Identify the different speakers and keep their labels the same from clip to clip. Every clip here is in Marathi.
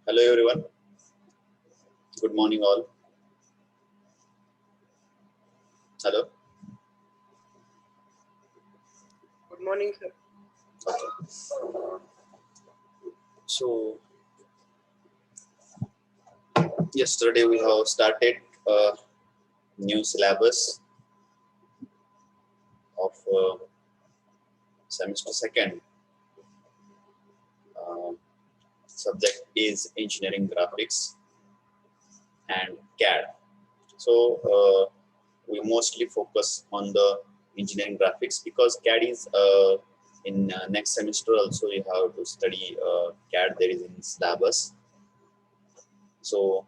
Speaker 1: Hello everyone. Good morning all. Hello.
Speaker 2: Good morning, sir.
Speaker 1: Okay. So yesterday we have started a new syllabus of semester second. Subject is engineering graphics and CAD. So we mostly focus on the engineering graphics because CAD is in next semester also you have to study CAD. There is in syllabus. So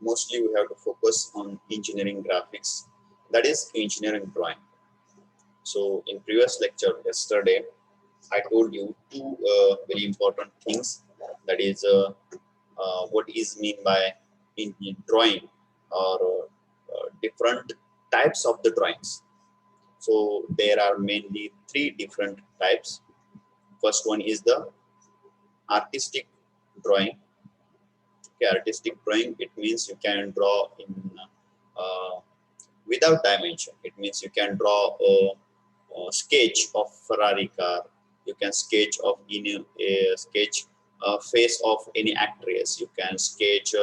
Speaker 1: mostly we have to focus on engineering graphics, that is engineering drawing. So in previous lecture yesterday I told you two very important things, that is what is mean by in drawing or different types of the drawings. So there are mainly three different types. First one is the artistic drawing. Okay, artistic drawing, it means you can draw in without dimension. It means you can draw a sketch of Ferrari car. You can sketch of a sketch face of any actress. You can sketch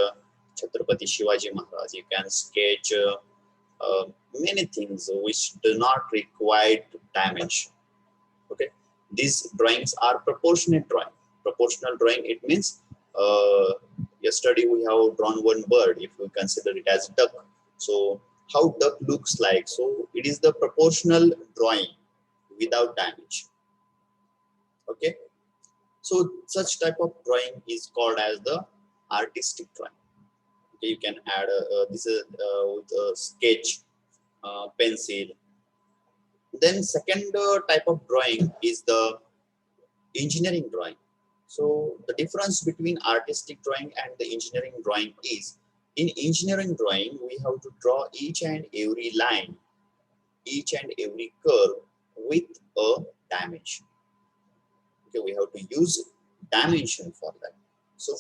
Speaker 1: Chhatrapati Shivaji Maharaj. You can sketch many things which do not require dimension. Okay, these drawings are proportionate drawing. Proportional drawing, it means yesterday we have drawn one bird. If we consider it as duck, so how duck looks like, so it is the proportional drawing without dimension. Okay, so such type of drawing is called as the artistic drawing. Okay, you can add this is with a sketch pencil. Then second type of drawing is the engineering drawing. So the difference between artistic drawing and the engineering drawing is, in engineering drawing we have to draw each and every line, each and every curve with a dimension. Okay, we have to use dimension for that. So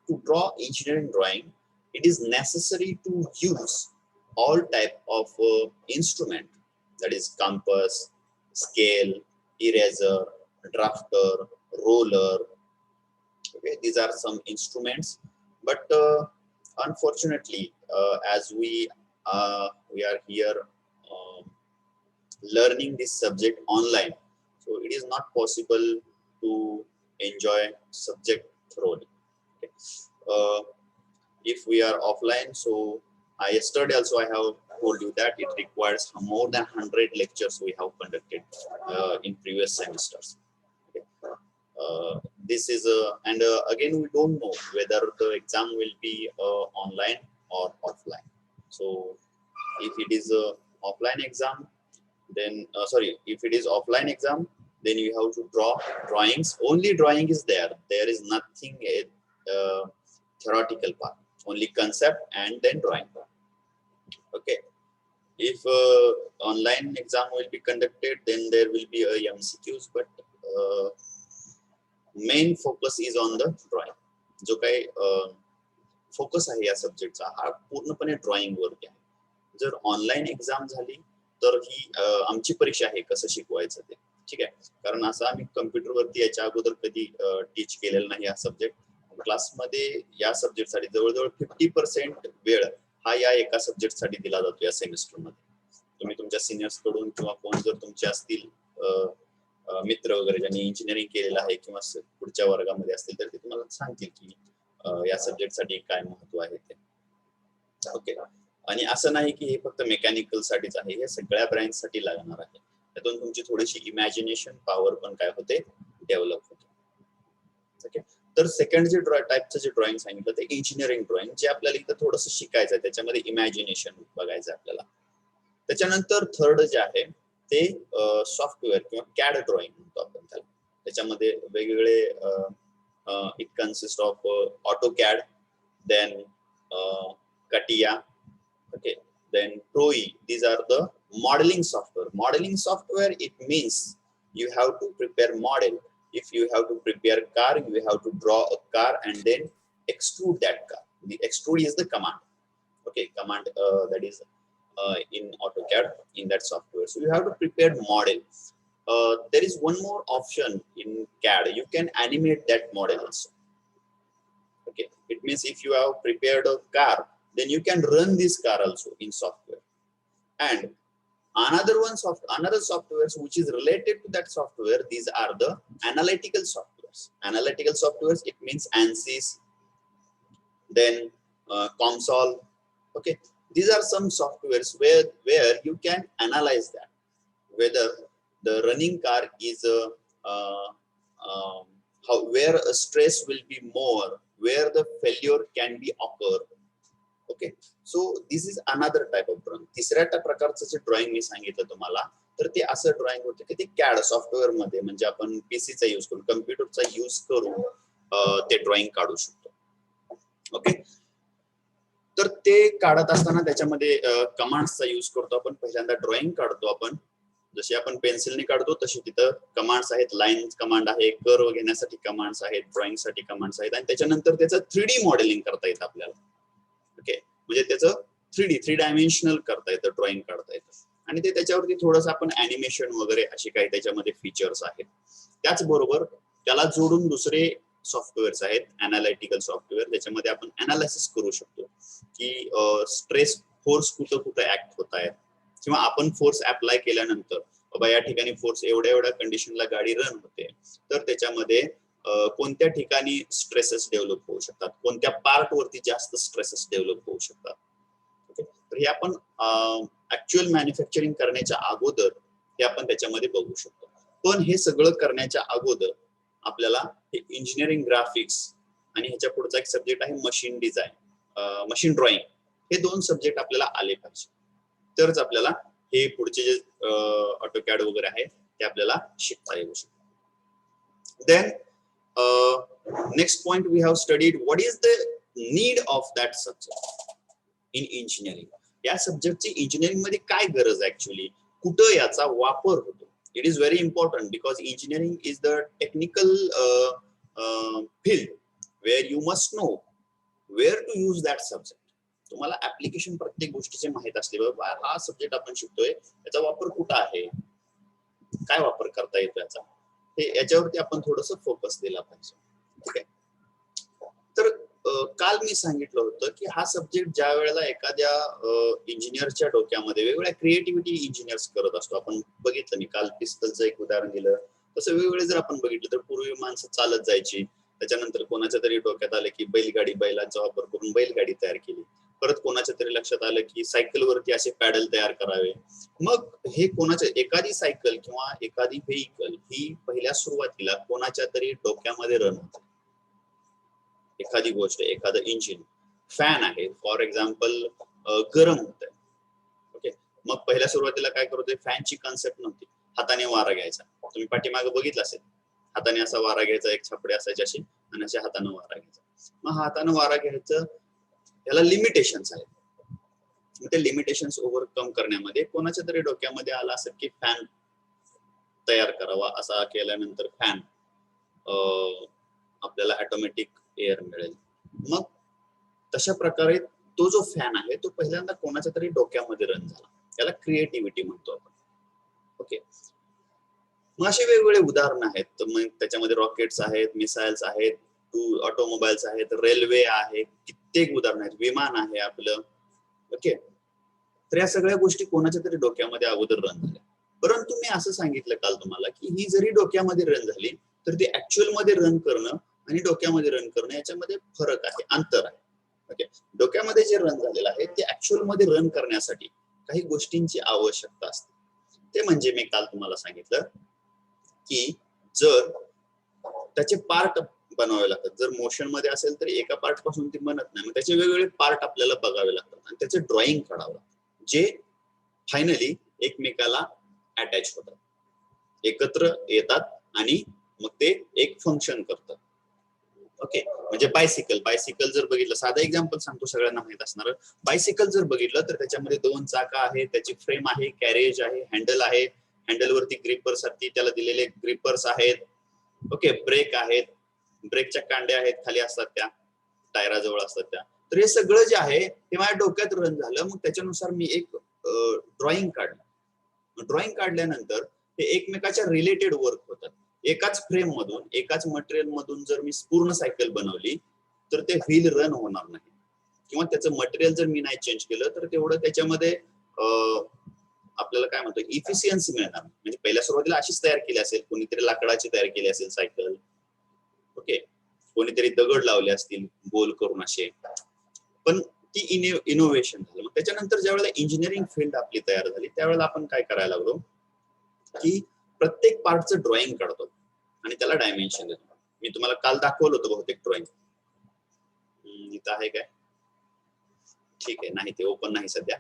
Speaker 1: to draw engineering drawing, it is necessary to use all type of instrument, that is compass, scale, eraser, drafter, roller. Okay, these are some instruments, but unfortunately as we are here learning this subject online, so it is not possible to enjoy subject thoroughly. Okay. If we are offline, so Yesterday also I have told you that it requires more than 100 lectures we have conducted in previous semesters. Okay. This is and again we don't know whether the exam will be online or offline. So if it is a offline exam, then if it is offline exam, then you have to draw drawings. Only drawing is there. There is nothing theoretical part. Only concept and then drawing part. Okay. If online exam will be conducted, then there will be a MCQs, but main focus is on the drawing. जो काही फोकस आहे या सब्जेक्टचा हा पूर्णपणे ड्रॉइंग वरती आहे. जर ऑनलाईन एक्झाम झाली तर ही आमची परीक्षा आहे कसं शिकवायचं ते, ठीक आहे. कारण असं आम्ही कम्प्युटर वरती याच्या अगोदर कधी टीच केलेलं नाही हा सब्जेक्ट. क्लासमध्ये या सब्जेक्टसाठी जवळजवळ 50% वेळ हा या एका सब्जेक्टसाठी दिला जातो या सेमिस्टरमध्ये. तुम्ही तुमच्या सिनियर्स कडून किंवा कोण जर तुमचे असतील मित्र वगैरे ज्यांनी इंजिनिअरिंग केलेलं आहे किंवा पुढच्या वर्गामध्ये असतील तर ते तुम्हाला सांगतील की या सब्जेक्टसाठी काय महत्व आहे ते. ओके. आणि असं नाही की हे फक्त मेकॅनिकल साठीच आहे, हे सगळ्या ब्रांचसाठी लागणार आहे. त्यातून तुमची थोडीशी इमॅजिनेशन पॉवर पण काय होते डेव्हलप होते. ओके. तर सेकंड जे टाइपचं जे ड्रॉइंग सांगितलं ते इंजिनिअरिंग ड्रॉइंग, जे आपल्याला इथं थोडंसं शिकायचं आहे, त्याच्यामध्ये इमॅजिनेशन बघायचं आपल्याला. त्याच्यानंतर थर्ड जे आहे ते सॉफ्टवेअर किंवा कॅड ड्रॉइंग म्हणतो आपण त्याला. त्याच्यामध्ये वेगवेगळे it consists of AutoCAD, then CATIA, okay, then ProE. These are the modeling software. Modeling software, it means you have to prepare model. If you have to prepare car, you have to draw a car and then extrude that car. The extrude is the command. Okay, command that is in AutoCAD in that software. So you have to prepare model. There is one more option in CAD. You can animate that model also. Okay, it means if you have prepared a car, then you can run this car also in software. And another softwares which is related to that software, these are the analytical softwares. Analytical softwares, it means ANSYS, then COMSOL. Okay, these are some softwares where you can analyze that whether the running car is where a stress will be more, where the failure can be occur. Okay, so this is another type of drawing. तिसऱ्या प्रकारचं जे ड्रॉइंग मी सांगितलं तुम्हाला, तर ते असं ड्रॉइंग होतं की ते कॅड सॉफ्टवेअर मध्ये, म्हणजे आपण पीसीचा यूज करून, कम्प्युटरचा यूज करून ते ड्रॉइंग काढू शकतो. ओके. तर ते काढत असताना त्याच्यामध्ये कमांड्सचा यूज करतो आपण. पहिल्यांदा ड्रॉइंग काढतो आपण, जशी आपण पेन्सिलने काढतो तशी तिथं कमांड्स आहेत. लाईन कमांड आहे, कर्व घेण्यासाठी कमांड्स आहेत, ड्रॉइंग साठी कमांड्स आहेत, आणि त्याच्यानंतर त्याचं 3D मॉडेलिंग करता येतं आपल्याला. ओके, म्हणजे त्याचं 3 डायमेन्शनल करता येतं, ड्रॉइंग काढता येतं. आणि ते त्याच्यावरती थोडंसं आपण ॲनिमेशन वगैरे अशी काही त्याच्यामध्ये फीचर्स आहेत. त्याचबरोबर त्याला जोडून दुसरे सॉफ्टवेअर्स आहेत, अनालिटिकल सॉफ्टवेअर. त्याच्यामध्ये आपण अनालिसिस करू शकतो की स्ट्रेस फोर्स कुठं कुठं ऍक्ट होत आहे, किंवा आपण फोर्स अप्लाय केल्यानंतर बाबा या ठिकाणी फोर्स एवढ्या कंडिशनला गाडी रन होते, तर त्याच्यामध्ये कोणत्या ठिकाणी स्ट्रेसेस डेव्हलप होऊ शकतात, कोणत्या पार्ट वरती जास्त स्ट्रेसेस डेव्हलप होऊ शकतात. ओके, तर हे आपण ऍक्च्युअल मॅन्युफॅक्चरिंग करण्याच्या अगोदर हे आपण त्याच्यामध्ये बघू शकतो. पण हे सगळं करण्याच्या अगोदर आपल्याला हे इंजिनिअरिंग ग्राफिक्स आणि ह्याच्या पुढचा एक सब्जेक्ट आहे मशीन डिझाईन, मशीन ड्रॉइंग, हे 2 सब्जेक्ट आपल्याला आले पाहिजे. तरच आपल्याला हे पुढचे जे ऑटोकॅड वगैरे आहे ते आपल्याला शिकता येऊ शकते. Then next point we have studied what is the need of that subject in engineering. या सब्जेक्टची इंजिनिअरिंग मध्ये काय गरज ऍक्च्युअली, कुठं याचा वापर होतो. It is very important because engineering is the technical field where you must know where to use that subject. तुम्हाला ऍप्लिकेशन प्रत्येक गोष्टीचे माहित असले, बाबा हा सब्जेक्ट आपण शिकतोय याचा वापर कुठं आहे, काय वापर करता येतो याचा, हे याच्यावरती आपण थोडंसं फोकस दिला पाहिजे. ठीक आहे. तर काल मी सांगितलं होतं की हा सब्जेक्ट ज्या वेळेला एखाद्या इंजिनियरच्या डोक्यामध्ये वेगवेगळ्या क्रिएटिव्हिटी इंजिनियर्स करत असतो. आपण बघितलं, मी काल पिस्तलचं एक उदाहरण दिलं, तसं वेगवेगळे जर आपण बघितलं तर पूर्वी माणसं चालत जायची, त्याच्यानंतर कोणाच्या तरी डोक्यात आले की बैलगाडी, बैलांचा वापर करून बैलगाडी तयार केली. परत कोणाच्या तरी लक्षात आलं की सायकलवरती असे पॅडल तयार करावे. मग हे कोणाच्या एखादी सायकल किंवा एखादी व्हेइकल ही पहिल्या सुरुवातीला कोणाच्या तरी डोक्यामध्ये रन होते. एखादी गोष्ट, एखादं इंजिन, फॅन आहे फॉर एक्झाम्पल, गरम होत आहे. ओके, मग पहिल्या सुरुवातीला काय करत होते, फॅनची कन्सेप्ट नव्हती, हाताने वारा घ्यायचा. तुम्ही पाठीमागे बघितलं असेल, हाताने असा वारा घ्यायचा, एक छापडे असायचे अशी, आणि अशा हाताने वारा घ्यायचा. मग हाताने वारा घ्यायचं, याला लिमिटेशन्स आहेत. मग ते लिमिटेशन्स ओव्हरकम करण्यामध्ये कोणाच्या तरी डोक्यामध्ये आला असं की फॅन तयार करावा. असा केल्यानंतर फॅन आपल्याला ऑटोमॅटिक एअर मिळेल. मग तशा प्रकारे तो जो फॅन आहे तो पहिल्यांदा कोणाच्या तरी डोक्यामध्ये रन झाला. याला क्रिएटिव्हिटी म्हणतो आपण. ओके, मग असे वेगवेगळे उदाहरण आहेत. तर मग त्याच्यामध्ये रॉकेट्स आहेत, मिसाइल्स आहेत, ऑटोमोबाईल्स आहेत, रेल्वे आहे, कित्येक उदाहरण आहेत, विमान आहे आपलं. ओके, तर या सगळ्या गोष्टी कोणाच्या तरी डोक्यामध्ये अगोदर रन झाल्या. परंतु मी असं सांगितलं काल तुम्हाला की ही जरी डोक्यामध्ये रन झाली तर ते ऍक्च्युअल मध्ये रन करणं आणि डोक्यामध्ये रन करणं याच्यामध्ये फरक आहे, अंतर आहे. ओके, डोक्यामध्ये जे रन झालेलं आहे ते ऍक्च्युअल मध्ये रन करण्यासाठी काही गोष्टींची आवश्यकता असते. ते म्हणजे मी काल तुम्हाला सांगितलं की जर त्याचे पार्ट बनवावे लागतात. जर मोशन मध्ये असेल तर एका पार्ट पासून ती बनत नाही, मग त्याचे वेगवेगळे पार्ट आपल्याला बघावे लागतात आणि त्याचे ड्रॉइंग काढावं लागतं, जे फायनली एकमेकाला अटॅच होतात, एकत्र येतात आणि मग ते एक फंक्शन करतात. ओके, म्हणजे बायसिकल जर बघितलं, साधा एक्झाम्पल सांगतो, सगळ्यांना माहित असणार. बायसिकल जर बघितलं तर त्याच्यामध्ये 2 चाका आहे, त्याची फ्रेम आहे, कॅरेज आहे, हँडल आहे, हँडलवरती ग्रिपर्स साठी त्याला दिलेले ग्रिपर्स आहेत. ओके, ब्रेक आहेत, ब्रेकच्या कांड्या आहेत, खाली असतात त्या टायराजवळ असतात त्या. तर हे सगळं जे आहे ते माझ्या डोक्यात रन झालं. मग त्याच्यानुसार मी एक ड्रॉइंग काढलं. ड्रॉइंग काढल्यानंतर ते एकमेकाच्या रिलेटेड वर्क होतात. एकाच फ्रेम मधून, एकाच मटेरियल मधून जर मी पूर्ण सायकल बनवली तर ते व्हील रन होणार नाही, किंवा त्याचं मटेरियल जर मी नाही चेंज केलं तर तेवढं त्याच्यामध्ये आपल्याला काय म्हणतो, इफिशियन्सी मिळणार. म्हणजे पहिल्या सुरुवातीला अशीच तयार केली असेल, कोणीतरी लाकडाची तयार केली असेल सायकल. ओके, कोणीतरी दगड लावले असतील गोल करून असे, पण ती इनोव्हेशन झालं. मग त्याच्यानंतर ज्यावेळेला इंजिनिअरिंग फील्ड आपली तयार झाली त्यावेळेला आपण काय करायला लागलो की प्रत्येक पार्टचं ड्रॉइंग काढतो आणि त्याला डायमेन्शन देतो. मी तुम्हाला काल दाखवलं होतं बहुतेक ड्रॉइंग. इथं आहे काय? ठीक आहे, नाही, ते ओपन नाही सध्या.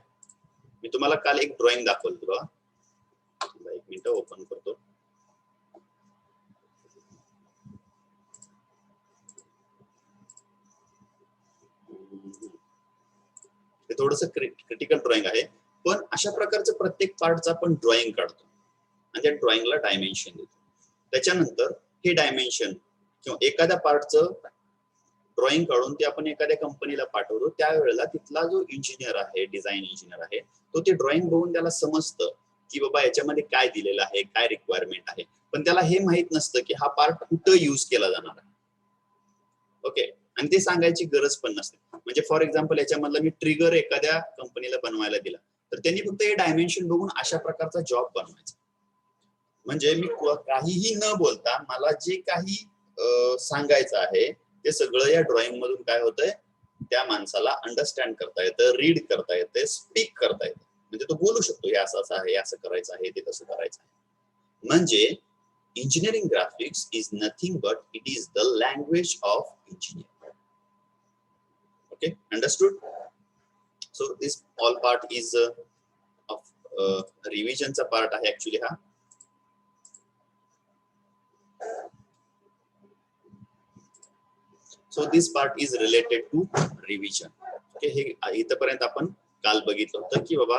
Speaker 1: मी तुम्हाला काल एक ड्रॉइंग दाखवलं बघा. एक मिनिट ओपन करतो. हे थोडस क्रिटिकल ड्रॉइंग आहे, पण अशा प्रकारचं प्रत्येक पार्टचा आपण ड्रॉइंग काढतो आणि त्या ड्रॉइंगला डायमेन्शन देतो. त्याच्यानंतर हे डायमेन्शन किंवा एखाद्या पार्टचं ड्रॉइंग काढून ते आपण एखाद्या कंपनीला पाठवतो. त्यावेळेला तिथला जो इंजिनियर आहे, डिझाईन इंजिनियर आहे, तो ते ड्रॉइंग बघून त्याला समजतं की बाबा याच्यामध्ये काय दिलेलं आहे, काय रिक्वायरमेंट आहे, पण त्याला हे माहित नसतं की हा पार्ट कुठं युज केला जाणार आहे. ओके, आणि ते सांगायची गरज पण नसते. म्हणजे फॉर एक्झाम्पल याच्यामधला मी ट्रिगर एखाद्या कंपनीला बनवायला दिला तर त्यांनी फक्त हे डायमेन्शन बघून अशा प्रकारचा जॉब बनवायचा. म्हणजे मी काहीही न बोलता मला जे काही सांगायचं आहे ते सगळं या ड्रॉइंग मधून काय होतंय, त्या माणसाला अंडरस्टँड करता येतं, रीड करता येते, स्पीक करता येतं. म्हणजे तो बोलू शकतो, हे असं असं आहे, असं करायचं आहे, ते तसं करायचं आहे. म्हणजे engineering graphics is nothing but it is the language of engineer. Okay, understood? So this all part is of revision चा part आहे actually हा. So this part is related to revision. Okay, हे इथपर्यंत आपण काल बघितलं होतं की बाबा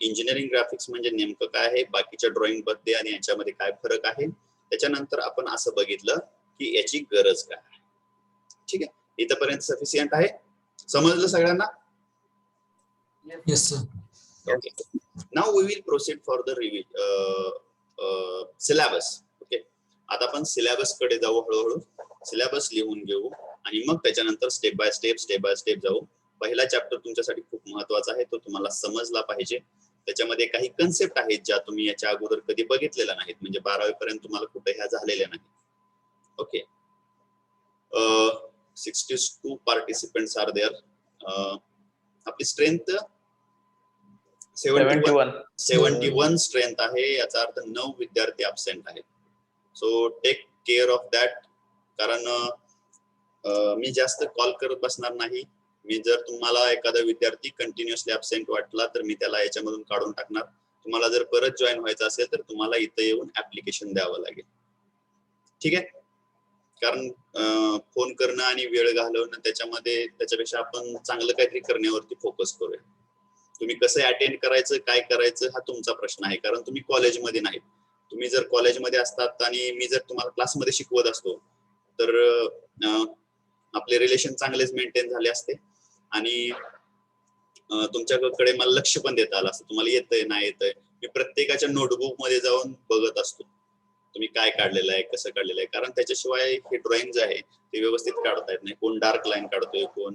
Speaker 1: इंजिनिअरिंग ग्राफिक्स म्हणजे नेमकं काय आहे, बाकीच्या ड्रॉइंग मध्ये आणि याच्यामध्ये काय फरक आहे. त्याच्यानंतर आपण असं बघितलं की याची गरज काय आहे. ठीक आहे, इथपर्यंत सफिशियंट आहे, समजलं सगळ्यांना?
Speaker 3: Yes sir.
Speaker 1: Okay, now we will proceed for the syllabus. Okay, आता आपण सिलेबस कडे जाऊ, हळूहळू सिलेबस लिहून घेऊ आणि मग त्याच्यानंतर स्टेप बाय स्टेप जाऊ. पहिला चॅप्टर तुमच्यासाठी खूप महत्वाचा आहे, तो तुम्हाला समजला पाहिजे. त्याच्यामध्ये काही कन्सेप्ट आहेत ज्या तुम्ही याच्या अगोदर कधी बघितलेल्या नाहीत, म्हणजे 12वी पर्यंत तुम्हाला कुठे ह्या झालेल्या नाहीत. Okay, 62 participants are there. आपली स्ट्रेंथ 71
Speaker 4: 71
Speaker 1: स्ट्रेंथ आहे, याचा अर्थ 9 विद्यार्थी अब्सेंट आहेत. So take care of that. कारण मी जास्त कॉल करत बसणार नाही. मी जर तुम्हाला एखादा विद्यार्थी कंटिन्युअसली अब्सेंट वाटला तर मी त्याला याच्यामधून काढून टाकणार. तुम्हाला जर परत जॉईन व्हायचं असेल तर तुम्हाला इथं येऊन ऍप्लिकेशन द्यावं लागेल. ठीक आहे. कारण फोन करणं आणि वेळ घालवणं त्याच्यापेक्षा आपण चांगलं काहीतरी करण्यावरती फोकस करूया. तुम्ही कसं अटेंड करायचं, काय करायचं हा तुमचा प्रश्न आहे. कारण तुम्ही कॉलेजमध्ये नाहीत. तुम्ही जर कॉलेजमध्ये असतात आणि मी जर तुम्हाला क्लासमध्ये शिकवत असतो तर आपले रिलेशन चांगलेच मेंटेन झाले असते आणि तुमच्याकडे मला लक्ष पण देता आलं असतं. तुम्हाला येतंय नाही येतंय, मी प्रत्येकाच्या नोटबुक मध्ये जाऊन बघत असतो तुम्ही काय काढलेलं आहे, कसं काढलेलं आहे. कारण त्याच्याशिवाय हे ड्रॉइंग जे आहे ते व्यवस्थित काढता येत नाही. कोण डार्क लाईन काढतोय, कोण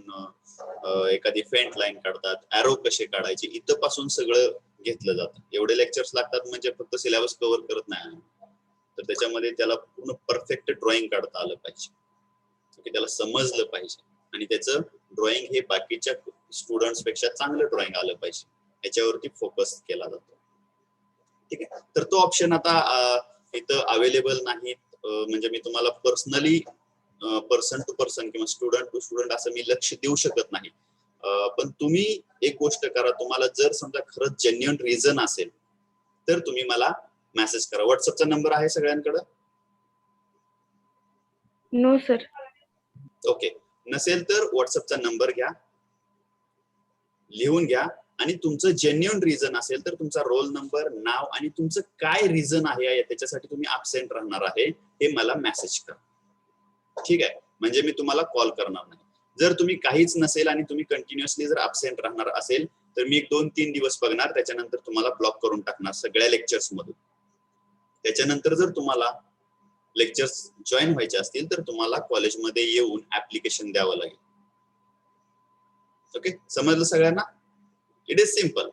Speaker 1: एखादी फेंट लाईन काढतात, ॲरो कसे काढायचे, इथं पासून सगळं घेतलं जातं. एवढे लेक्चर्स लागतात म्हणजे फक्त सिलेबस कव्हर करत नाही, तर त्याच्यामध्ये त्याला पूर्ण परफेक्ट ड्रॉइंग काढता आलं पाहिजे, त्याला समजलं पाहिजे आणि त्याचं ड्रॉइंग हे बाकीच्या स्टुडंट्स पेक्षा चांगलं ड्रॉइंग आलं पाहिजे, याच्यावरती फोकस केला जातो. ठीक आहे. तर तो ऑप्शन आता इथं अवेलेबल नाही. म्हणजे मी तुम्हाला पर्सनली पर्सन टू पर्सन किंवा स्टुडंट टू स्टुडंट असं मी लक्ष देऊ शकत नाही. पण तुम्ही एक गोष्ट करा, तुम्हाला जर समजा खरंच जेन्युइन रिझन असेल तर तुम्ही मला मेसेज करा. व्हॉट्सअपचा नंबर आहे सगळ्यांकडे?
Speaker 2: No sir.
Speaker 1: ओके. नसेल तर व्हॉट्सअपचा नंबर घ्या, लिहून घ्या आणि तुमचं जेन्युइन रिझन असेल तर तुमचा रोल नंबर, नाव आणि तुमचं काय रिझन आहे त्याच्यासाठी तुम्ही अब्सेंट राहणार आहे हे मला मेसेज करा. ठीक आहे. म्हणजे मी तुम्हाला कॉल करणार नाही. जर तुम्ही काहीच नसेल आणि तुम्ही कंटिन्युअसली जर अब्सेंट राहणार असेल तर मी 1-2-3 दिवस बघणार, त्याच्यानंतर तुम्हाला ब्लॉक करून टाकणार सगळ्या लेक्चर्स मधून. त्याच्यानंतर जर तुम्हाला लेक्चर्स जॉईन व्हायचे असतील तर तुम्हाला कॉलेजमध्ये येऊन ऍप्लिकेशन द्यावं लागेल. ओके, समजलं सगळ्यांना? It is simple.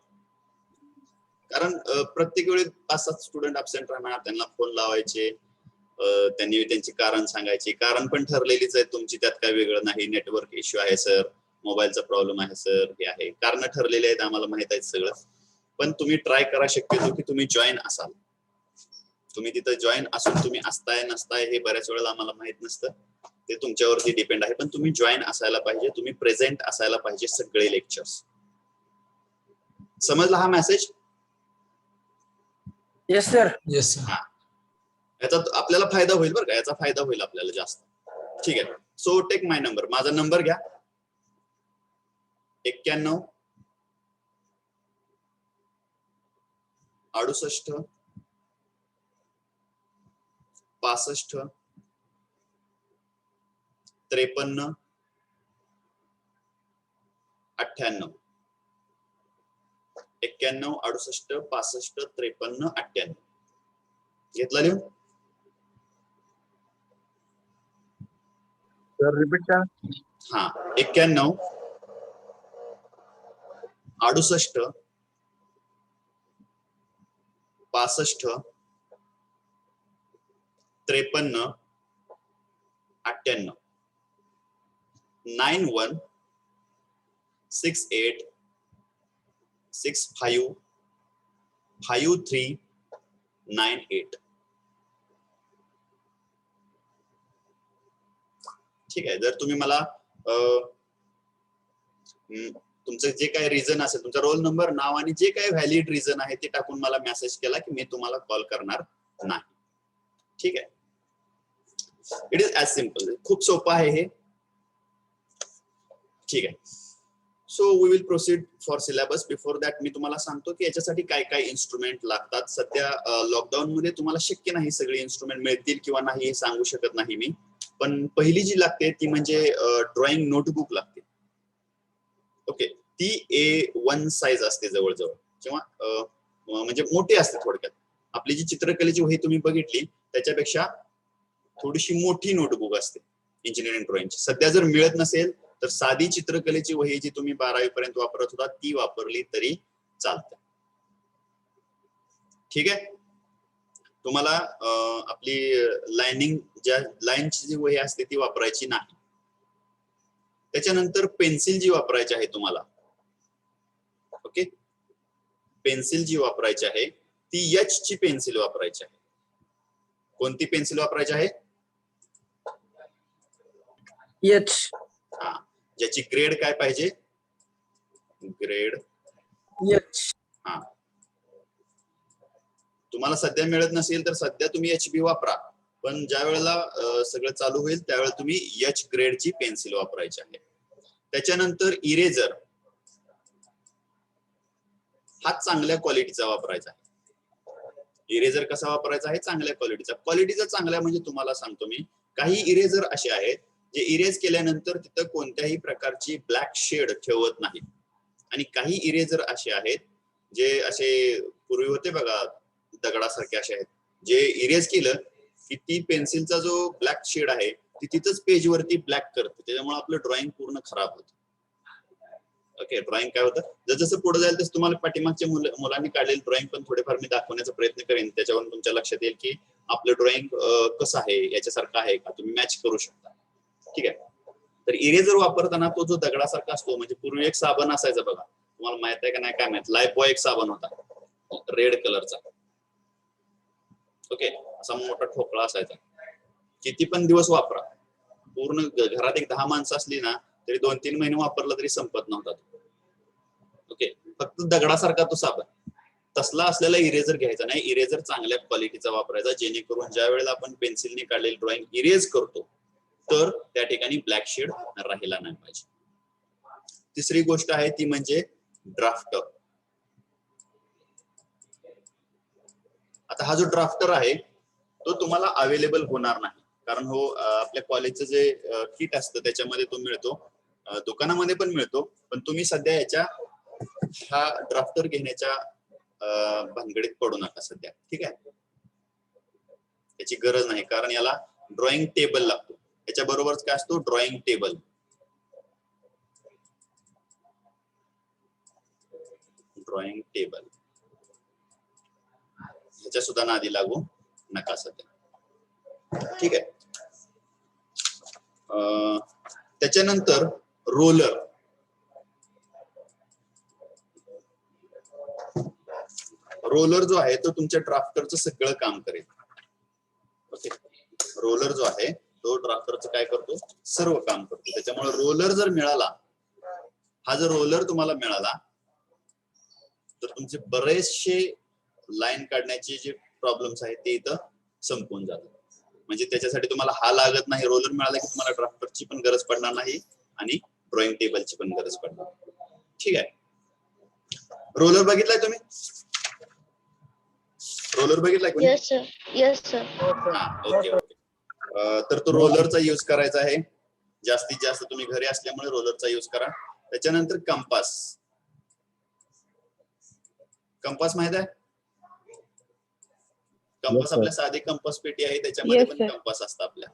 Speaker 1: कारण प्रत्येक वेळी 5-7 स्टुडंट अब्सेंट राहणार, त्यांना फोन लावायचे, त्यांनी त्यांची कारण सांगायची. कारण पण ठरलेलीच आहे तुमची, त्यात काय वेगळं नाही. नेटवर्क इश्यू आहे सर, मोबाईलचा प्रॉब्लेम आहे सर, हे आहे. कारण ठरलेले आहेत, आम्हाला माहित आहे सगळं. पण तुम्ही ट्राय करा शक्यतो की तुम्ही जॉईन असाल. तुम्ही तिथं जॉईन असून तुम्ही असताय नसताय हे बऱ्याच वेळेला आम्हाला माहित नसतं, ते तुमच्यावरती डिपेंड आहे. पण तुम्ही जॉईन असायला पाहिजे, तुम्ही प्रेझेंट असायला पाहिजे सगळे लेक्चर्स. समजला हा message?
Speaker 4: Yes sir.
Speaker 3: Yes sir.
Speaker 1: याचा आपल्याला फायदा होईल बरं का, याचा फायदा होईल आपल्याला जास्त. ठीक आहे. सो टेक माय नंबर. माझा नंबर घ्या, 91 68 65 53 98. 91 68 65 53 98. घेतला लिहून?
Speaker 4: सर रिपीट करा.
Speaker 1: हा, 91 68 65 53 98. 91 68 65 53 98. ठीक आहे. जर तुम्ही मला तुमचं जे काही रिझन असेल, तुमचा रोल नंबर, नाव आणि जे काही व्हॅलिड रिझन आहे ते टाकून मला मेसेज केला की मी तुम्हाला कॉल करणार नाही. ठीक आहे. It is as simple. खूप सोपं आहे हे. ठीक आहे. So we will proceed for syllabus. Before that मी तुम्हाला सांगतो की याच्यासाठी काय काय इन्स्ट्रुमेंट लागतात. सध्या लॉकडाऊन मध्ये तुम्हाला शक्य नाही सगळे इन्स्ट्रुमेंट मिळतील किंवा नाही हे सांगू शकत नाही मी. पण पहिली जी लागते ती म्हणजे ड्रॉइंग नोटबुक लागते. ओके. ती A1 साईज असते जवळजवळ, किंवा म्हणजे मोठी असते. थोडक्यात आपली जी चित्रकलेची वही तुम्ही बघितली त्याच्यापेक्षा थोडीशी मोठी नोटबुक असते इंजिनिअरिंग ड्रॉइंगची. सध्या जर मिळत नसेल तर साधी चित्रकलेची वही जी तुम्ही 12वी पर्यंत वापरत होता ती वापरली तरी चालते. ठीक आहे. तुम्हाला आपली लाइनिंग, ज्या लाईनची जी वही असते ती वापरायची नाही. त्याच्यानंतर पेन्सिल जी वापरायची आहे तुम्हाला ओके, पेन्सिल जी वापरायची आहे ती एच ची पेन्सिल वापरायची आहे. कोणती पेन्सिल वापरायची आहे?
Speaker 2: एच.
Speaker 1: हा, ज्याची ग्रेड काय पाहिजे? Grade
Speaker 2: H.
Speaker 1: हा, तुम्हाला सध्या मिळत नसेल तर सध्या तुम्ही HB वापरा, पण ज्या वेळेला सगळं चालू होईल त्यावेळेला तुम्ही एच ग्रेडची पेन्सिल वापरायची आहे. त्याच्यानंतर इरेजर हा चांगल्या क्वालिटीचा वापरायचा आहे. इरेजर कसा वापरायचा आहे? चांगल्या क्वालिटीचा. क्वालिटीचा चांगल्या म्हणजे तुम्हाला सांगतो मी, काही इरेजर असे आहेत जे इरेज केल्यानंतर तिथं कोणत्याही प्रकारची ब्लॅक शेड ठेवत नाही, आणि काही इरेजर असे आहेत जे असे पूर्वी होते बघा दगडासारखे असे आहेत, जे इरेज केलं की ती पेन्सिलचा जो ब्लॅक शेड आहे ती तिथंच पेज वरती ब्लॅक करते, त्याच्यामुळे आपलं ड्रॉइंग पूर्ण खराब होतं. ओके, ड्रॉइंग काय होतं, जसं पुढे जाईल तसं तुम्हाला पाठीमागच्या मुलांनी काढलेलं ड्रॉइंग पण थोडेफार मी दाखवण्याचा प्रयत्न करेन, त्याच्यावरून तुमच्या लक्षात येईल की आपलं ड्रॉइंग कसं आहे, याच्यासारखं आहे का, तुम्ही मॅच करू शकता. ठीक आहे, तर इरेजर वापरताना तो जो दगडासारखा असतो, म्हणजे पूर्वी एक साबण असायचा बघा, तुम्हाला माहित आहे का नाही काय माहित, लाईफबॉय एक साबण होता रेड कलरचा. ओके, असा मोठा ठोकळा असायचा, किती पण दिवस वापरा, पूर्ण घरात एक 10 माणसं असली ना तरी 2-3 महिने वापरला तरी संपत नव्हता. ओके, फक्त दगडासारखा तो साबण. तसला असलेला इरेजर घ्यायचा नाही, इरेजर चांगल्या क्वालिटीचा वापरायचा, जेणेकरून ज्या वेळेला आपण पेन्सिलने काढलेली ड्रॉइंग इरेज करतो तर त्या ठिकाणी ब्लॅक शेड राहिला नाही पाहिजे. तिसरी गोष्ट आहे ती म्हणजे ड्राफ्टर. आता हा जो ड्राफ्टर आहे तो तुम्हाला अवेलेबल होणार नाही, कारण हो आपल्या कॉलेजचं जे किट असतं त्याच्यामध्ये तो मिळतो, दुकानामध्ये पण मिळतो, पण तुम्ही सध्या याच्या हा ड्राफ्टर घेण्याच्या भानगडीत पडू नका सध्या. ठीक आहे, याची गरज नाही, कारण याला ड्रॉइंग टेबल लागतो. याच्या बरोबरच काय असतो? Drawing table. ड्रॉइंग टेबल ह्याच्या सुद्धा नादी लागू नका सध्या. ठीक आहे, त्याच्यानंतर रोलर. रोलर जो आहे तो तुमच्या ड्राफ्टरचं सगळं काम करेल. ओके, रोलर जो आहे तो ड्राफ्टरचं काय करतो? सर्व काम करतो. त्याच्यामुळे रोलर जर मिळाला, हा जर रोलर तुम्हाला मिळाला तर तुमचे बरेचसे लाईन काढण्याचे जे प्रॉब्लेम्स आहेत ते इथं संपून जातात. म्हणजे त्याच्यासाठी तुम्हाला हा लागत नाही, रोलर मिळाला की तुम्हाला ड्राफ्टरची पण गरज पडणार नाही आणि ड्रॉइंग टेबलची पण गरज पडणार. ठीक आहे, रोलर बघितलाय तुम्ही? रोलर बघितलाय कोणी?
Speaker 4: Yes sir. Yes sir.
Speaker 1: हा, ओके ओके. तर तो रोलरचा यूज करायचा आहे जास्तीत जास्त, तुम्ही घरी असल्यामुळे रोलरचा यूज करा. त्याच्यानंतर कंपास. कंपास माहित आहे? कंपास आपल्या साधी कंपास पेटी आहे त्याच्यामध्ये पण कंपास असतं आपल्या.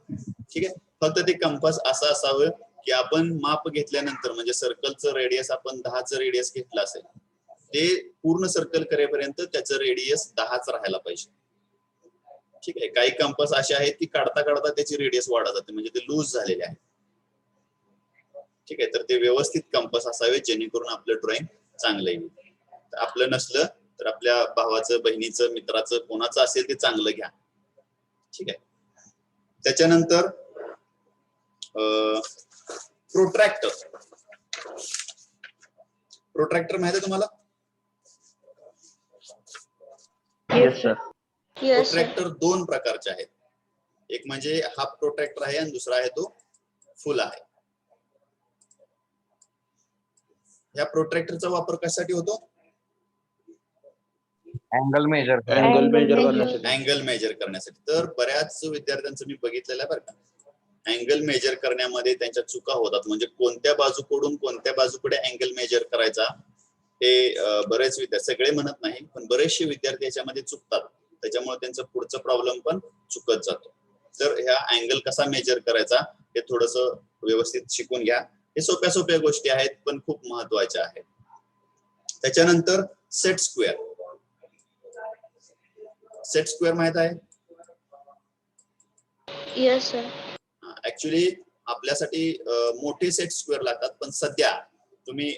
Speaker 1: ठीक आहे, फक्त ते कंपास असं असावं की आपण माप घेतल्यानंतर, म्हणजे सर्कलचं रेडियस आपण 10चं रेडियस घेतलं असेल, ते पूर्ण सर्कल करेपर्यंत त्याचं रेडियस 10च राहायला पाहिजे. ठीक आहे, काही कंपास असे आहेत की काढता काढता त्याची रेडियस वाढत जाते, म्हणजे ते लूज झालेले आहे. ठीक आहे, तर ते व्यवस्थित कंपास असावे जेणेकरून आपलं ड्रॉइंग चांगलं येईल. आपलं नसलं तर आपल्या भावाचं, बहिणीचं, मित्राचं, कोणाचं असेल ते चांगलं घ्या. ठीक आहे, त्याच्यानंतर प्रोट्रॅक्टर. प्रोट्रॅक्टर माहिती आहे तुम्हाला?
Speaker 4: Yes sir.
Speaker 1: प्रोट्रॅक्टर 2 प्रकारचे आहेत, एक म्हणजे हाफ प्रोट्रॅक्टर आहे आणि दुसरा आहे तो फुल आहे. ह्या प्रोट्रॅक्टरचा वापर कशासाठी होतो?
Speaker 5: अँगल मेजर
Speaker 1: करण्यासाठी. तर बऱ्याच विद्यार्थ्यांचं मी बघितलेलं आहे बरं का, अँगल मेजर करण्यामध्ये त्यांच्या चुका होतात. म्हणजे कोणत्या बाजूकडून कोणत्या बाजूकडे अँगल मेजर करायचा हे बरेच विद्यार्थी, सगळे म्हणत नाही पण बरेचसे विद्यार्थी याच्यामध्ये चुकतात, त्याच्यामुळे त्यांचा पुढचा प्रॉब्लेम पण चुकत जातो. तर ह्या अँगल कसा मेजर करायचा हे थोडस व्यवस्थित शिकून घ्या. हे सोप्या सोप्या गोष्टी आहेत पण खूप महत्वाच्या आहेत. त्याच्यानंतर सेट स्क्वेअर. सेट स्क्वेअर माहित आहे?
Speaker 4: Yes sir.
Speaker 1: ऍक्च्युली आपल्यासाठी मोठे सेट स्क्वेअर लागतात, पण सध्या तुम्ही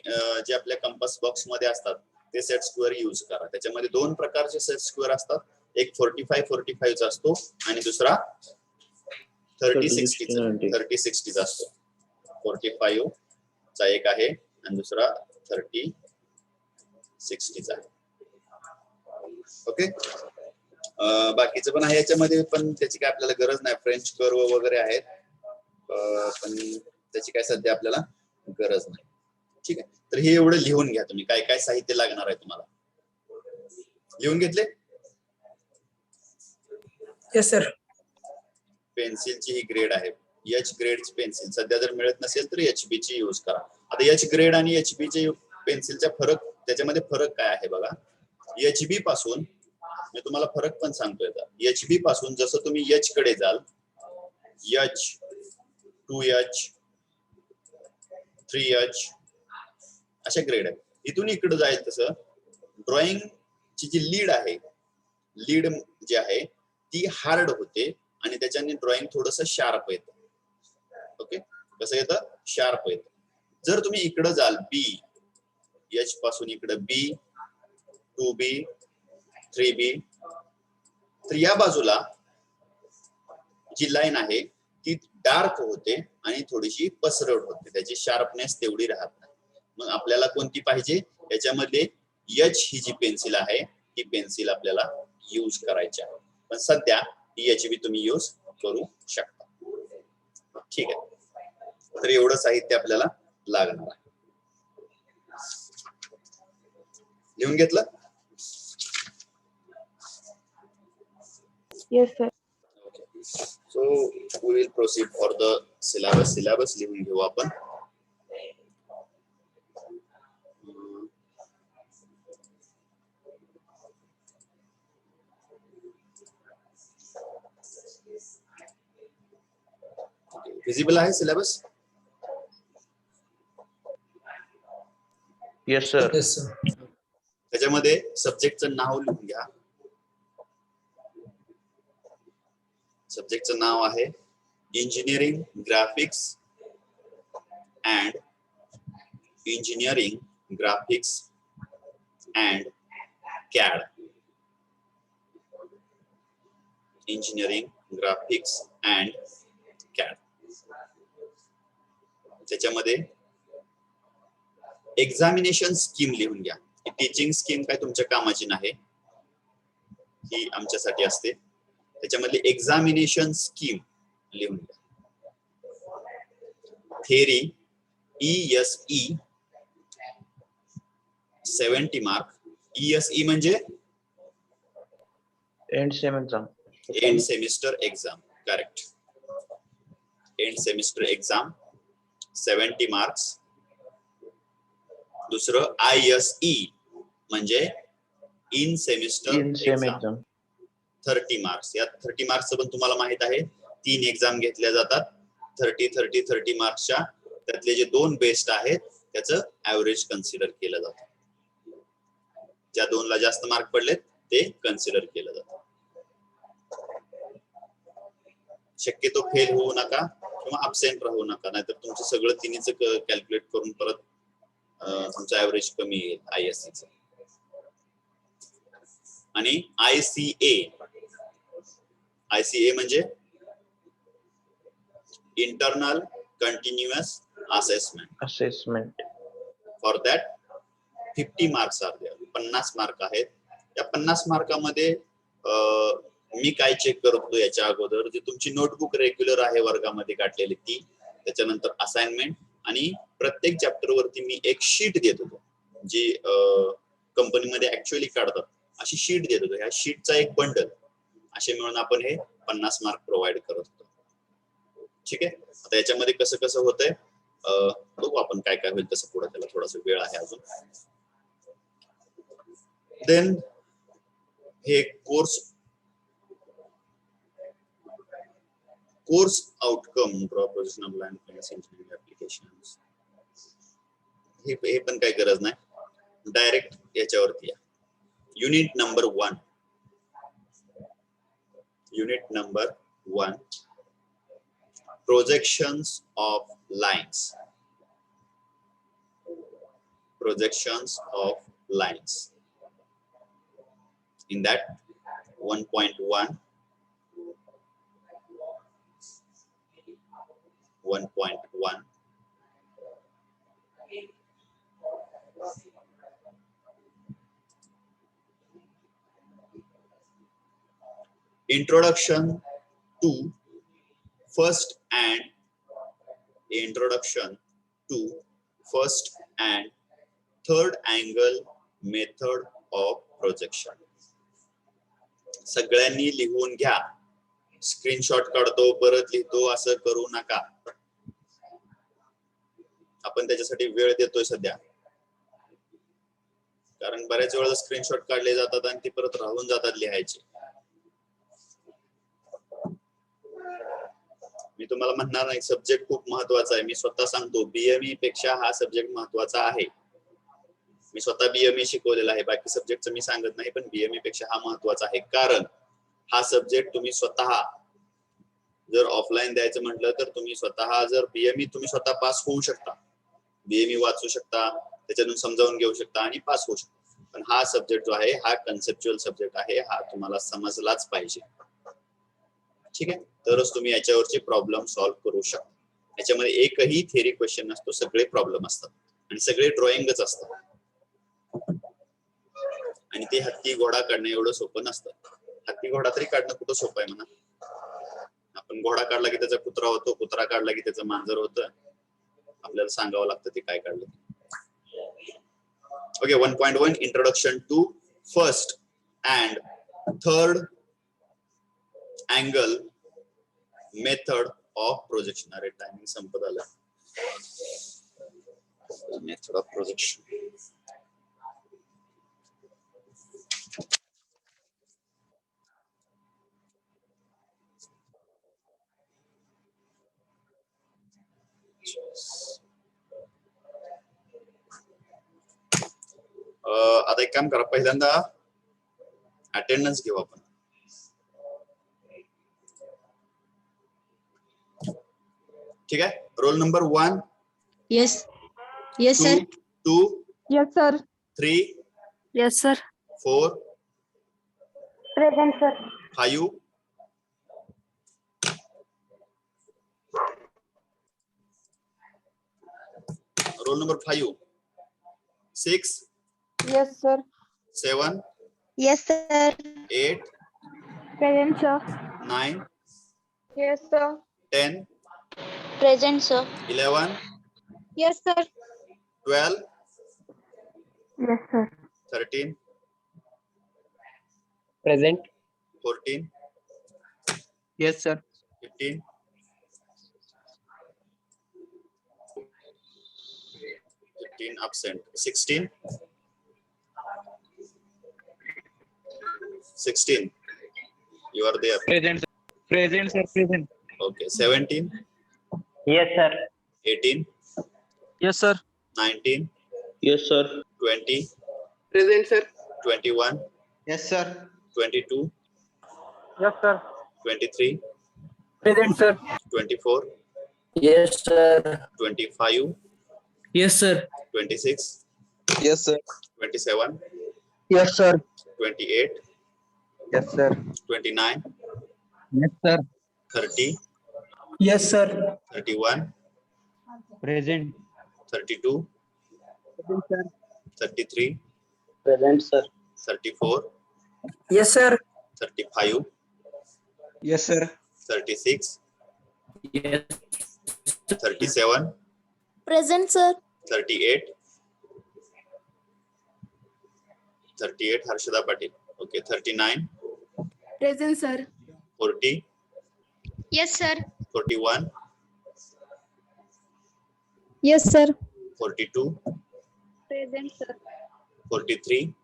Speaker 1: जे आपल्या कंपास बॉक्स मध्ये असतात ते सेट स्क्वेअर यूज करा. त्याच्यामध्ये दोन प्रकारचे सेट स्क्वेअर असतात, एक 45-45 चा असतो आणि दुसरा 30-60 चा असतो. 45 चा एक आहे आणि दुसरा 30-60 चा आहे. ओके, बाकीचं पण आहे याच्यामध्ये, पण त्याची काय आपल्याला गरज नाही. फ्रेंच कर्व वगैरे आहेत, पण त्याची काय सध्या आपल्याला गरज नाही. ठीक आहे, तर हे एवढं लिहून घ्या तुम्ही, काय काय साहित्य लागणार आहे तुम्हाला. लिहून घेतले?
Speaker 2: Yes, sir.
Speaker 1: पेन्सिलची ही ग्रेड आहे, एच ग्रेड पेन्सिल. सध्या जर मिळत नसेल तर HB ची यूज करा. आता एच ग्रेड आणि HB चे पेन्सिलचा फरक, त्याच्यामध्ये फरक काय आहे बघा. HB पासून मी तुम्हाला फरक पण सांगतोय. HB पासून जसं तुम्ही H कडे जाल, H, 2H, 3H अशा ग्रेड आहे. इथून इकडे जाईल तसं ड्रॉइंग ची जी लीड आहे, लीड जी आहे ती हार्ड होते आणि त्याच्याने ड्रॉइंग थोडस शार्प येतं. ओके, कसं येतं? शार्प येतं. जर तुम्ही इकडे जाल B, H पासून इकडे B, 2B, 3B, तर या बाजूला जी लाईन आहे ती डार्क होते आणि थोडीशी पसरट होते, त्याची शार्पनेस तेवढी राहत नाही. मग आपल्याला कोणती पाहिजे? याच्यामध्ये H ही जी पेन्सिल आहे ती पेन्सिल आपल्याला यूज करायची आहे, पण सध्या HB तुम्ही यूज करू शकता. ठीक आहे, तर एवढं साहित्य आपल्याला लागणार आहे. लिहून घेतलं?
Speaker 4: Yes, sir.
Speaker 1: So we will proceed for the syllabus. Syllabus लिहून घेऊ आपण. विजिबल आहे syllabus?
Speaker 4: Yes, sir.
Speaker 3: Yes, sir.
Speaker 1: त्याच्यामध्ये सब्जेक्टचं नाव लिहून घ्या. सब्जेक्टचं नाव आहे engineering graphics and CAD. Engineering graphics and CAD. त्याच्यामध्ये एक्झामिनेशन स्कीम लिहून घ्या. टीचिंग स्कीम काय तुमच्या कामाची नाही, ही आमच्यासाठी असते. त्याच्यामधली एक्झामिनेशन स्कीम लिहून घ्या. Theory ESE 70 mark. ESE म्हणजे
Speaker 4: End sem exam.
Speaker 1: End semester exam. Correct, end semester exam 70 marks. दुसरं ISE म्हणजे इन सेमिस्टर एक्झाम 30 मार्क्स. या 30 मार्क्सचं पण तुम्हाला माहित आहे 3 एक्झाम घेतल्या जातात. 30 मार्क्सच्या त्यातले जे 2 बेस्ट आहेत त्याचं ऍव्हरेज कन्सिडर केलं जातं. ज्या 2ला जास्त मार्क पडलेत ते कन्सिडर केलं जातं. शक्यतो फेल होऊ नका किंवा अब्सेंट राहू नका, नाहीतर तुमचं सगळं तिन्हीचं कॅल्क्युलेट करून परत तुमचं ऍव्हरेज कमी येईल ISE चं. आणि ICA म्हणजे internal continuous assessment. For that 50 marks are there. 50 mark आहेत. या 50 मार्कामध्ये मी काय चेक करतो याच्या अगोदर, जे तुमची नोटबुक रेग्युलर आहे वर्गामध्ये काढलेली ती, त्याच्यानंतर असाइनमेंट, आणि प्रत्येक चॅप्टर वरती मी एक शीट देत होतो जी कंपनीमध्ये ऍक्च्युअली काढतात, अशी शीट देत होतो. ह्या शीटचा एक बंडल असे मिळून आपण हे 50 मार्क प्रोव्हाइड करत होतो. ठीक आहे, आता याच्यामध्ये कसं कसं होतंय बघू आपण, काय काय होईल तसं पुढे. त्याला थोडासा वेळ आहे अजून. देन हे course outcome, draw projectional line engineering applications, हे पण काही गरज नाही, डायरेक्ट याच्यावरती या. Unit number 1 projections of lines. projections of lines. In that 1.1, 1.1, introduction to first and third angle method of projection. सगळ्यांनी लिहून घ्या. स्क्रीनशॉट काढतो परत लिहितो असं करू नका. आपण त्याच्यासाठी वेळ देतोय सध्या, कारण बऱ्याच वेळा स्क्रीनशॉट काढले जातात आणि ती परत राहून जातात लिहायचे. मी तुम्हाला म्हणणार नाही सब्जेक्ट खूप महत्वाचा आहे. मी स्वतः सांगतो बीएमई पेक्षा हा सब्जेक्ट महत्वाचा आहे. मी स्वतः बीएमई शिकवलेला आहे, बाकी सब्जेक्टचं मी सांगत नाही, पण बीएमई पेक्षा हा महत्वाचा आहे. कारण हा सब्जेक्ट तुम्ही स्वतः जर ऑफलाईन द्यायचं म्हटलं तर तुम्ही स्वतः जर बीएमई तुम्ही स्वतः पास होऊ शकता. बीएमई वाचू शकता, त्याच्यातून समजावून घेऊ शकता आणि पास होऊ शकता. पण हा सब्जेक्ट जो आहे हा कन्सेप्च्युअल सब्जेक्ट आहे. हा तुम्हाला समजलाच पाहिजे. ठीक आहे, तरच तुम्ही याच्यावरचे प्रॉब्लेम सॉल्व्ह करू शकता. याच्यामध्ये एकही थेरी क्वेश्चन नसतो, सगळे प्रॉब्लेम असतात आणि सगळे ड्रॉइंगच असतात. आणि ते हत्ती घोडा काढणं एवढं सोपं नसतं. हत्ती घोडा तरी काढणं कुठं सोपं आहे म्हणा. आपण घोडा काढला की त्याचा कुत्रा होतो, कुत्रा काढला की त्याचं मांजर होतं. आपल्याला सांगावं लागतं ते काय काढलं. Okay, 1.1 introduction to first and third angle method of projection. अरे टायमिंग संपत आलं. Method of projection. आता एक काम करा, पहिल्यांदा अटेंडन्स घेऊ आपण. ठीक आहे, roll number 1.
Speaker 5: Yes. Yes, sir.
Speaker 1: 2,
Speaker 5: Yes, sir.
Speaker 1: 3,
Speaker 5: Yes, sir.
Speaker 1: 4,
Speaker 5: Present, sir.
Speaker 1: 5, roll number 5, 6,
Speaker 5: Yes, sir.
Speaker 1: 7,
Speaker 4: Yes, sir.
Speaker 1: 8,
Speaker 5: Present, sir.
Speaker 1: 9,
Speaker 5: Yes, sir.
Speaker 1: 10,
Speaker 4: Present, sir.
Speaker 1: 11,
Speaker 5: Yes, sir.
Speaker 1: 12,
Speaker 5: Yes, sir.
Speaker 1: 13,
Speaker 2: Present.
Speaker 1: 14,
Speaker 2: Yes, sir.
Speaker 1: 15, 15 absent, 16, 16, you are there.
Speaker 2: Present. Present, sir. Present.
Speaker 1: Okay, 17,
Speaker 2: Yes, sir.
Speaker 1: 18,
Speaker 2: Yes, sir.
Speaker 1: 19,
Speaker 2: Yes, sir.
Speaker 1: 20,
Speaker 2: Present, sir.
Speaker 1: 21,
Speaker 2: Yes, sir.
Speaker 1: 22,
Speaker 2: Yes, sir.
Speaker 1: 23,
Speaker 2: Present, sir.
Speaker 1: 24,
Speaker 2: Yes, sir.
Speaker 1: 25,
Speaker 2: Yes, sir.
Speaker 1: 26,
Speaker 2: Yes, sir.
Speaker 1: 27,
Speaker 2: Yes, sir.
Speaker 1: 28,
Speaker 2: Yes, sir.
Speaker 1: 29,
Speaker 2: Yes, sir.
Speaker 1: 30,
Speaker 2: Yes, sir.
Speaker 1: 31,
Speaker 2: Present.
Speaker 1: 32,
Speaker 2: Present, sir.
Speaker 1: 33,
Speaker 2: Present, sir.
Speaker 1: 34,
Speaker 2: Yes, sir.
Speaker 1: 35,
Speaker 2: Yes, sir.
Speaker 1: 36,
Speaker 2: Yes.
Speaker 1: 37,
Speaker 4: Present, sir.
Speaker 1: 38, 38, Harshada Patil. Okay, 39,
Speaker 5: Present, sir.
Speaker 1: 40,
Speaker 4: Yes, sir.
Speaker 1: 41,
Speaker 5: Yes, sir.
Speaker 1: 42,
Speaker 5: Present, sir.
Speaker 1: 43,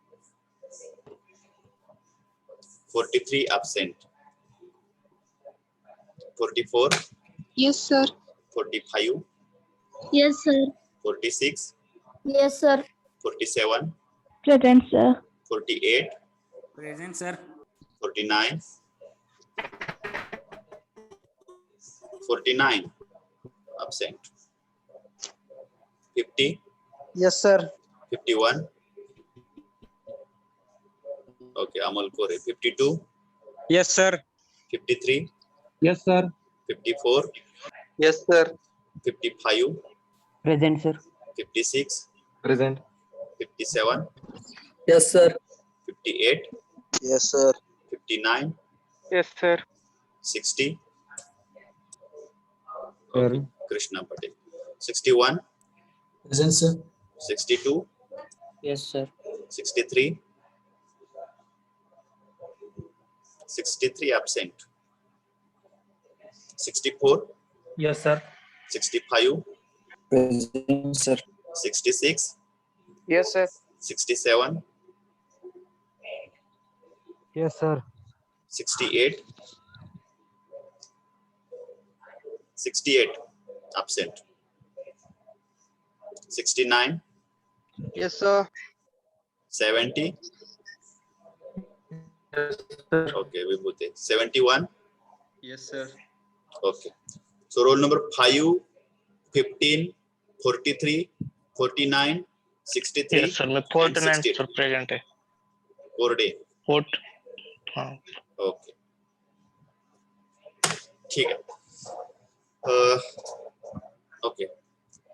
Speaker 1: 43 absent, 44,
Speaker 5: Yes, sir.
Speaker 1: 45,
Speaker 4: Yes, sir.
Speaker 1: 46,
Speaker 4: Yes, sir.
Speaker 1: 47,
Speaker 5: Present, sir.
Speaker 1: 48,
Speaker 2: Present, sir.
Speaker 1: 49, 49 absent, 50,
Speaker 2: Yes, sir.
Speaker 1: 51. Okay, Amal Kore. 52.
Speaker 2: Yes, sir.
Speaker 1: 53.
Speaker 2: Yes, sir.
Speaker 1: 54.
Speaker 2: Yes, sir.
Speaker 1: 55.
Speaker 2: Present, sir.
Speaker 1: 56.
Speaker 2: Present.
Speaker 1: 57.
Speaker 2: Yes, sir.
Speaker 1: 58.
Speaker 2: Yes, sir.
Speaker 1: 59.
Speaker 2: Yes, sir.
Speaker 1: 60.
Speaker 2: Sir.
Speaker 1: Okay, Krishna Patel. 61.
Speaker 3: Present, sir.
Speaker 1: 62.
Speaker 2: Yes, sir.
Speaker 1: 63. 63 absent. 64.
Speaker 2: Yes, sir.
Speaker 1: 65.
Speaker 2: Present, sir.
Speaker 1: 66.
Speaker 2: Yes, sir.
Speaker 1: 67.
Speaker 2: Yes, sir.
Speaker 1: 68. 68 absent. 69.
Speaker 2: Yes, sir.
Speaker 1: 70.
Speaker 2: Yes, sir.
Speaker 1: Okay, Vibhuti. 71.
Speaker 2: Yes, sir.
Speaker 1: Okay. So roll number 5, 15, 43, 49, 63
Speaker 6: Yes sir, मैं
Speaker 1: and
Speaker 6: 49
Speaker 1: 68.
Speaker 6: सर प्रेजेंट है
Speaker 1: 4 day.
Speaker 6: फोर्ट हाँ
Speaker 1: Okay. ठीक है. Okay.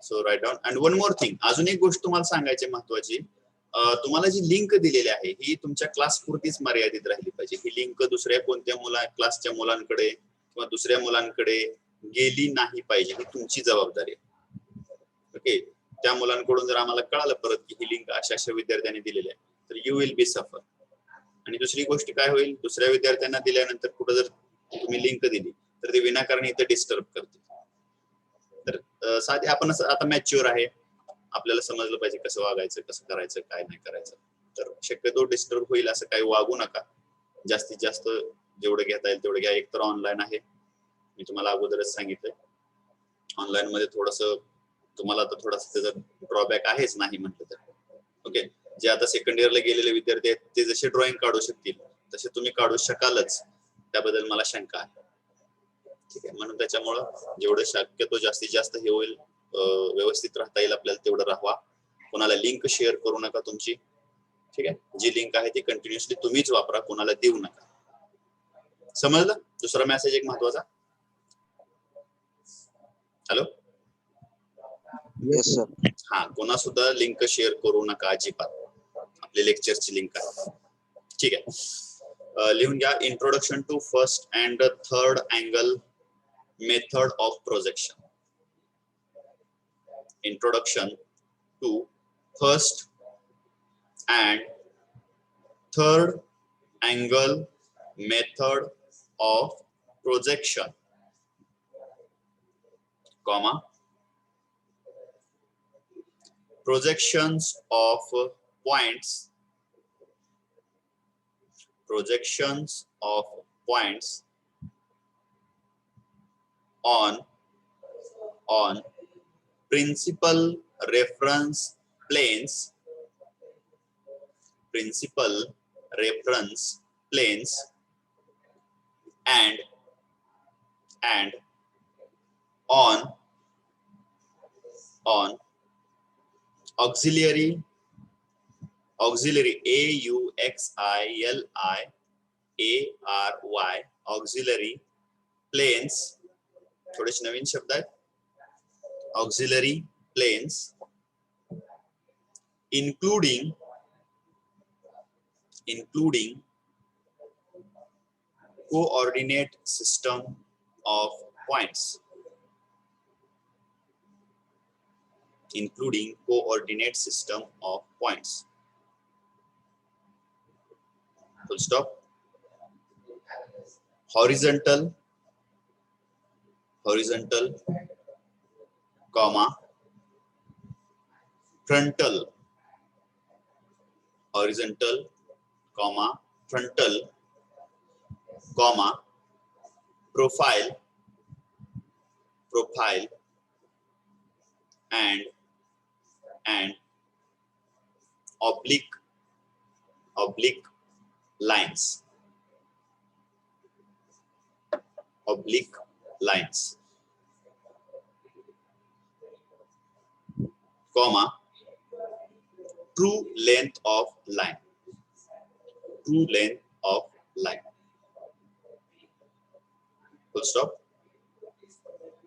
Speaker 1: So write down. And one more thing. अजून एक गोष्ट तुम्हाला सांगायची महत्वाची. तुम्हाला जी लिंक दिलेली आहे ही तुमच्या क्लास पुरतीच मर्यादित राहिली पाहिजे. ही लिंक दुसऱ्या कोणत्या क्लासच्या मुलांकडे किंवा दुसऱ्या मुलांकडे गेली नाही पाहिजे. ही तुमची जबाबदारी आहे. ओके. त्या मुलांकडून जर आम्हाला कळालं परत की ही लिंक अशा विद्यार्थ्यांनी दिलेली आहे तर यू विल बी सफर. आणि दुसरी गोष्ट काय होईल, दुसऱ्या विद्यार्थ्यांना दिल्यानंतर कुठं जर तुम्ही लिंक दिली तर ते विनाकारण इथं डिस्टर्ब करते. तर साधे आपण आता मॅच्युअर आहे, आपल्याला समजलं पाहिजे कसं वागायचं, कसं करायचं, काय नाही करायचं. तर शक्यतो डिस्टर्ब होईल असं काही वागू नका. जास्तीत जास्त जेवढं घेता येईल तेवढं घ्या. एक तर ऑनलाईन आहे, मी तुम्हाला अगोदरच सांगितलंय. ऑनलाईन मध्ये थोडस तुम्हाला तर थोडासा त्याचा ड्रॉबॅक आहेच नाही म्हटलं तर. ओके. जे आता सेकंड इयरला गेलेले विद्यार्थी आहेत ते जसे ड्रॉइंग काढू शकतील तसे तुम्ही काढू शकालच, त्याबद्दल मला शंका आहे. ठीक आहे. म्हणून त्याच्यामुळं जेवढं शक्यतो जास्तीत जास्त हे होईल व्यवस्थित राहता येईल आपल्याला तेवढं राहावा. कोणाला लिंक शेअर करू नका तुमची. ठीक आहे. जी लिंक आहे ती कंटिन्युअसली तुम्हीच वापरा, कोणाला देऊ नका. समजलं? दुसरा मेसेज एक महत्वाचा. हॅलो.
Speaker 2: Yes, sir.
Speaker 1: हा, कोणा सुद्धा लिंक शेअर करू नका अजिबात. आपले लेक्चरची लिंक आहे. ठीक आहे. लिहून घ्या. Introduction to first and third angle method of projection. Introduction to first and third angle method of projection, comma, projections of points, projections of points on principal reference planes, principal reference planes and on auxiliary AUXILIARY auxiliary planes. थोडेसे नवीन शब्द आहेत. auxiliary planes including coordinate system of points, including coordinate system of points. Full stop. Horizontal, comma, frontal, horizontal, comma, frontal, comma, profile, and oblique lines, comma, true length of line. True length of line. Full stop.